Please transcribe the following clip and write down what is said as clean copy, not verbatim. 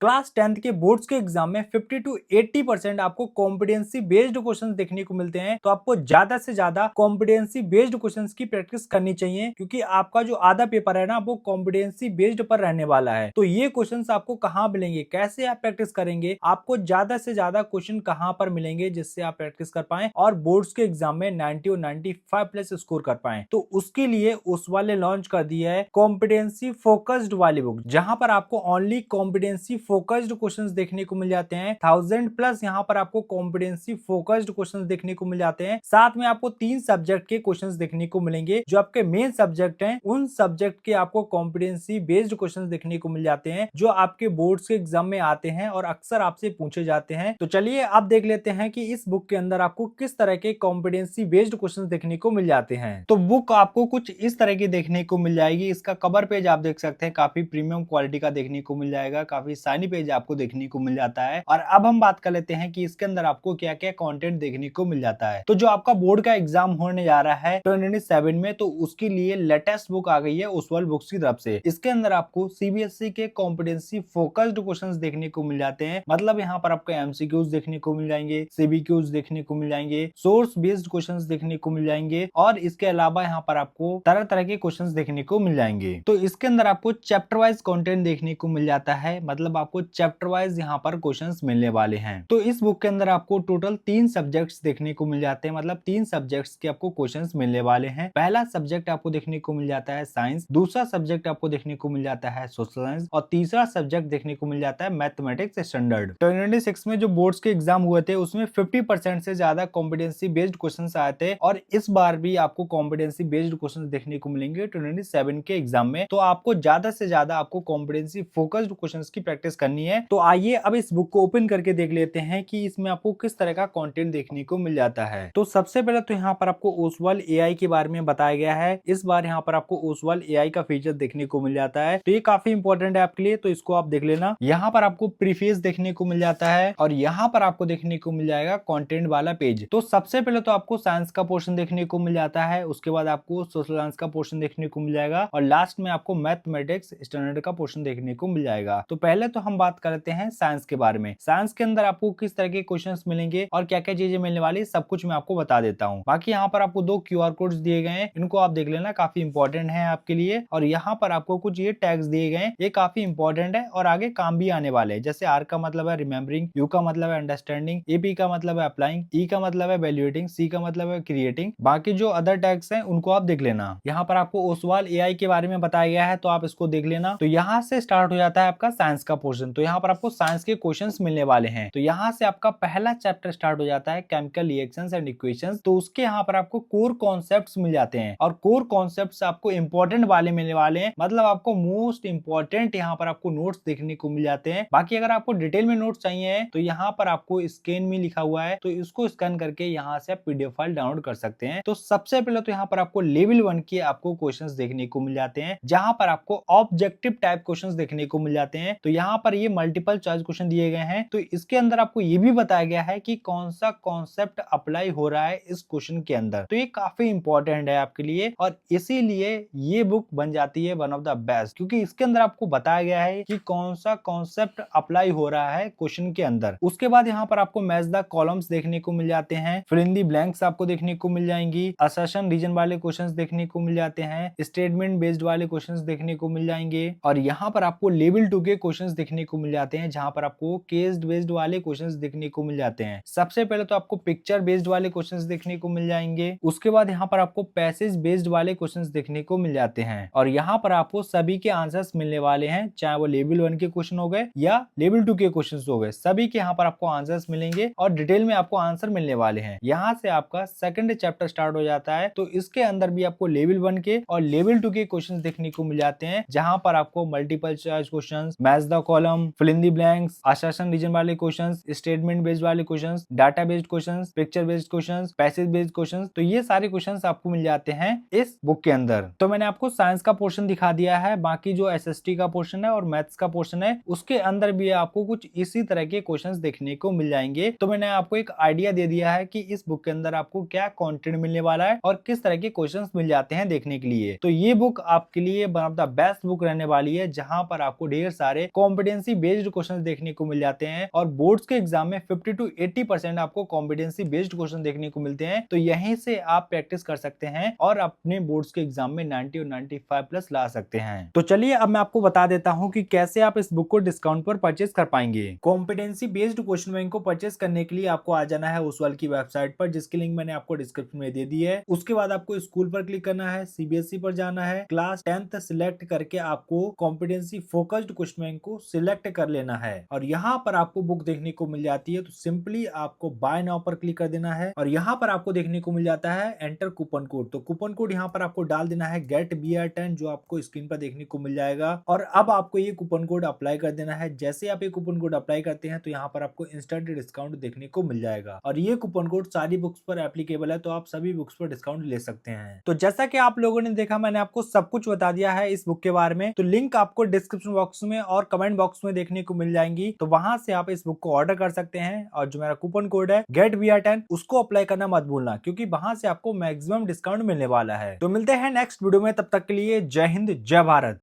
Class 10th के boards के exam में 50 to 80% आपको कॉम्पिटेंसी बेस्ड क्वेश्चंस देखने को मिलते हैं। तो आपको ज्यादा से ज्यादा कॉम्पिटेंसी बेस्ड क्वेश्चंस की प्रैक्टिस करनी चाहिए, क्योंकि आपका जो आधा पेपर है ना वो कॉम्पिटेंसी बेस्ड पर रहने वाला है। तो ये क्वेश्चंस आपको कहाँ मिलेंगे, कैसे आप प्रैक्टिस करेंगे, आपको ज्यादा से ज्यादा क्वेश्चन कहाँ पर मिलेंगे जिससे आप प्रैक्टिस कर पाए और बोर्ड्स के एग्जाम में 90 और 95 प्लस स्कोर कर पाए। तो उसके लिए उस वाले लॉन्च कर दिया है कॉम्पिटेंसी फोकस्ड वाली बुक, जहां पर आपको ओनली कॉम्पिटेंसी फोकस्ड क्वेश्चंस देखने को मिल जाते हैं। 1000 प्लस यहाँ पर आपको कॉम्पिटेंसी फोकस्ड क्वेश्चंस देखने को मिल जाते हैं। साथ में आपको 3 सब्जेक्ट के क्वेश्चंस देखने को मिलेंगे, जो आपके मेन सब्जेक्ट हैं उन सब्जेक्ट के आपको कॉम्पिटेंसी बेस्ड क्वेश्चंस देखने को मिल जाते हैं, जो आपके बोर्ड्स के एग्जाम में आते हैं और अक्सर आपसे पूछे जाते हैं। तो चलिए अब देख लेते हैं कि इस बुक के अंदर आपको किस तरह के कॉम्पिटेंसी बेस्ड क्वेश्चंस देखने को मिल जाते हैं। तो बुक आपको कुछ इस तरह की देखने को मिल जाएगी। इसका कवर पेज आप देख सकते हैं, काफी प्रीमियम क्वालिटी का देखने को मिल जाएगा, काफी शाइनी पेज आपको देखने को मिल जाता है। और अब हम बात कर लेते हैं कि इसके अंदर आपको क्या क्या कंटेंट देखने को मिल जाता है। तो जो आपका बोर्ड का एग्जाम होने जा रहा है 2027 में, तो उसके लिए लेटेस्ट बुक आ गई है उज्ज्वल बुक्स की तरफ से। इसके अंदर आपको सीबीएसई के कॉम्पिटेंसी फोकस्ड क्वेश्चंस देखने को मिल जाते हैं। मतलब यहाँ पर आपको एमसीक्यूज देखने को मिल जाएंगे, सीबीक्यूज देखने को मिल जाएंगे, सोर्स बेस्ड क्वेश्चंस देखने को मिल जाएंगे और इसके अलावा यहाँ पर आपको तरह तरह के क्वेश्चंस देखने को मिल जाएंगे। तो इसके अंदर आपको चैप्टर वाइज कंटेंट देखने को मिल जाता है। मतलब आपको चैप्टर वाइज यहाँ पर क्वेश्चंस मिलने वाले हैं। तो इस बुक के अंदर आपको टोटल 3 सब्जेक्ट्स देखने को मिल जाते हैं। मतलब 3 सब्जेक्ट्स के आपको क्वेश्चंस मिलने वाले हैं। पहला सब्जेक्ट आपको देखने को मिल जाता है साइंस, दूसरा सब्जेक्ट आपको देखने को मिल जाता है सोशल साइंस और तीसरा सब्जेक्ट देखने को मिल जाता है मैथमेटिक्स स्टैंडर्ड। 2026 में जो बोर्ड्स के एग्जाम हुए थे उसमें 50% से ज्यादा कॉम्पिटेंसी बेस्ड क्वेश्चंस आए थे और इस बार भी आपको कॉम्पिटेंसी बेस्ड क्वेश्चंस देखने को मिलेंगे 2027 के एग्जाम में। तो आपको ज्यादा से ज्यादा आपको कॉम्पिटेंसी फोकस्ड क्वेश्चंस की प्रैक्टिस करनी है। तो आइए अब इस बुक को ओपन करके देख लेते हैं कि इसमें आपको किस तरह का कंटेंट देखने को मिल जाता है। तो सबसे पहले तो यहाँ पर आपको उज्ज्वल एआई के बारे में बताया गया है। इस बार यहाँ पर आपको उज्ज्वल एआई का फीचर देखने को मिल जाता है। तो ये काफी इंपॉर्टेंट है आपके लिए, तो इसको आप देख लेना। यहाँ पर आपको प्रीफेस देखने को मिल जाता है और यहाँ पर आपको देखने को मिल जाएगा कंटेंट वाला पेज। तो सबसे पहले तो आपको साइंस का पोर्शन देखने को मिल जाता है, उसके बाद आपको सोशल साइंस का पोर्शन देखने को मिल जाएगा और लास्ट में आपको मैथमेटिक्स स्टैंडर्ड का पोर्शन देखने को मिल जाएगा। तो पहले तो हम बात करते हैं साइंस के बारे में। साइंस के अंदर आपको किस तरह के क्वेश्चंस मिलेंगे और क्या क्या चीजें मिलने वाली सब कुछ मैं आपको बता देता हूँ। बाकी यहाँ पर आपको 2 क्यूआर कोड्स दिए गए हैं, इनको आप देख लेना, काफी इंपॉर्टेंट है आपके लिए। और यहाँ पर आपको कुछ ये टैग्स दिए गए हैं, ये काफी इंपॉर्टेंट है और आगे काम भी आने वाले हैं। जैसे आर का मतलब है रिमेम्बरिंग, यू का मतलब है अंडरस्टैंडिंग, एपी का मतलब है अप्लाइंग, ई का मतलब है वैल्यूएटिंग, सी का मतलब है क्रिएटिंग। बाकी जो अदर टैग्स हैं उनको आप देख लेना। यहाँ पर आपको ओसवाल एआई के बारे में बताया गया है, तो आप इसको देख लेना। तो यहाँ से स्टार्ट हो जाता है आपका साइंस का पोर्शन। तो यहाँ पर आपको साइंस के क्वेश्चंस मिलने वाले हैं। तो यहाँ से आपका पहला चैप्टर स्टार्ट हो जाता है केमिकल रिएक्शंस एंड इक्वेशंस। तो उसके यहाँ पर आपको कोर कॉन्सेप्ट्स मिल जाते हैं और कोर कॉन्सेप्ट्स आपको इंपॉर्टेंट वाले मिलने वाले हैं। मतलब आपको मोस्ट इंपॉर्टेंट यहाँ पर आपको नोट्स देखने को मिल जाते हैं। बाकी अगर आपको डिटेल में नोट्स चाहिए तो यहाँ पर आपको स्कैन में लिखा हुआ है, तो इसको स्कैन करके यहाँ से आप पीडीएफ फाइल डाउनलोड कर सकते हैं। तो सबसे पहले तो यहाँ पर आपको लेवल 1 के आपको क्वेश्चंस देखने को मिल जाते हैं, जहां पर आपको ऑब्जेक्टिव टाइप क्वेश्चंस देखने को मिल जाते हैं। तो यहाँ पर ये मल्टीपल चॉइस क्वेश्चन दिए गए हैं। तो इसके अंदर आपको ये भी बताया गया है कि कौन सा कॉन्सेप्ट अप्लाई हो रहा है इस क्वेश्चन के अंदर। तो ये काफी इंपॉर्टेंट है आपके लिए और इसीलिए ये बुक बन जाती है वन ऑफ द बेस्ट, क्योंकि इसके अंदर आपको बताया गया है कि कौन सा कॉन्सेप्ट अप्लाई हो रहा है क्वेश्चन के अंदर। उसके बाद यहाँ पर आपको मैच द कॉलम्स देखने को मिल जाते हैं, फिल इन द ब्लैंक्स आपको देखने को मिल जाएंगी, असर्शन रीजन वाले क्वेश्चंस देखने को मिल जाते हैं, स्टेटमेंट बेस्ड वाले क्वेश्चंस देखने को मिल जाएंगे और यहाँ पर आपको लेवल 2 के क्वेश्चंस देखने को मिल जाते हैं, जहां पर आपको केस बेस्ड वाले क्वेश्चंस देखने को मिल जाते हैं। सबसे पहले तो आपको पिक्चर बेस्ड वाले क्वेश्चंस देखने को मिल जाएंगे। उसके बाद यहाँ पर आपको पैसेज बेस्ड वाले क्वेश्चंस देखने को मिल जाते हैं और यहाँ पर आपको सभी के आंसर्स मिलने वाले हैं, चाहे वो लेवल 1 के क्वेश्चन हो गए या लेवल 2 के क्वेश्चन हो गए, सभी के यहाँ पर आपको आंसर्स मिलेंगे और डिटेल में आपको आंसर मिलने वाले हैं। यहाँ से आपका सेकंड चैप्टर स्टार्ट हो जाता है। तो इसके अंदर भी आपको लेवल 1 के और लेवल 2 के क्वेश्चंस देखने को मिल जाते हैं, जहां पर आपको multiple choice questions, match the column, fill in the blanks, assertion reason वाले क्वेश्चंस, स्टेटमेंट बेस्ड वाले questions, data based questions, picture based questions, passage based questions, तो ये सारे क्वेश्चंस आपको मिल जाते हैं इस बुक के अंदर। तो मैंने आपको साइंस का पोर्शन दिखा दिया है, बाकी जो एसएसटी का पोर्शन है और मैथ्स का पोर्शन है उसके अंदर भी आपको कुछ इसी तरह के क्वेश्चंस देखने को मिल जाएंगे। तो मैंने आपको एक आइडिया दे दिया है कि इस बुक के अंदर आपको क्या कंटेंट मिलने वाला है और किस तरह के क्वेश्चंस मिल जाते हैं देखने के लिए। तो ये बुक आपके लिए one of the best book रहने वाली है, जहां पर आपको ढेर सारे कॉम्पिटेटिव कॉम्पिटेंसी बेस्ड क्वेश्चन देखने को मिल जाते हैं और बोर्ड्स के एग्जाम में 50 to 80% आपको कॉम्पिटेंसी बेस्ड क्वेश्चन देखने को मिलते हैं। तो यहीं से आप प्रैक्टिस कर सकते हैं और अपने बोर्ड्स के एग्जाम में 90 और 95 प्लस ला सकते हैं। तो चलिए अब मैं आपको बता देता हूं कि कैसे आप इस बुक को डिस्काउंट पर परचेज कर पाएंगे। कॉम्पिटेंसी बेस्ड क्वेश्चन बैंक को परचेज करने के लिए आपको आ जाना है ओसवाल की वेबसाइट पर, जिसकी लिंक मैंने आपको डिस्क्रिप्शन में दे दी है। उसके बाद आपको स्कूल पर क्लिक करना है, सीबीएसई पर जाना है, क्लास 10th सिलेक्ट करके आपको कॉम्पिटेंसी फोकस्ड क्वेश्चन बैंक को सिलेक्ट कर लेना है और यहाँ पर आपको बुक देखने को मिल जाती है। तो सिंपली आपको बाय नाउ पर क्लिक कर देना है और यहाँ पर आपको देखने को मिल जाता है एंटर कूपन कोड। तो कूपन कोड यहाँ पर आपको डाल देना है गेट BR10, जो आपको स्क्रीन पर देखने को मिल जाएगा। और अब आपको ये कूपन कोड अप्लाई कर देना है। जैसे आप ये कूपन कोड अप्लाई करते हैं तो यहाँ पर आपको इंस्टेंट डिस्काउंट देखने को मिल जाएगा और ये कूपन कोड सारी बुक्स पर एप्लीकेबल है, तो आप सभी बुक्स पर डिस्काउंट ले सकते हैं। तो जैसा कि आप लोगों ने देखा, मैंने आपको सब कुछ बता दिया है इस बुक के बारे में। तो लिंक आपको डिस्क्रिप्शन बॉक्स में और कमेंट बॉक्स में देखने को मिल जाएंगी, तो वहां से आप इस बुक को ऑर्डर कर सकते हैं। और जो मेरा कूपन कोड है गेट BR10 उसको अप्लाई करना मत भूलना, क्योंकि वहां से आपको मैक्सिमम डिस्काउंट मिलने वाला है। तो मिलते हैं नेक्स्ट वीडियो में, तब तक के लिए जय हिंद जय भारत।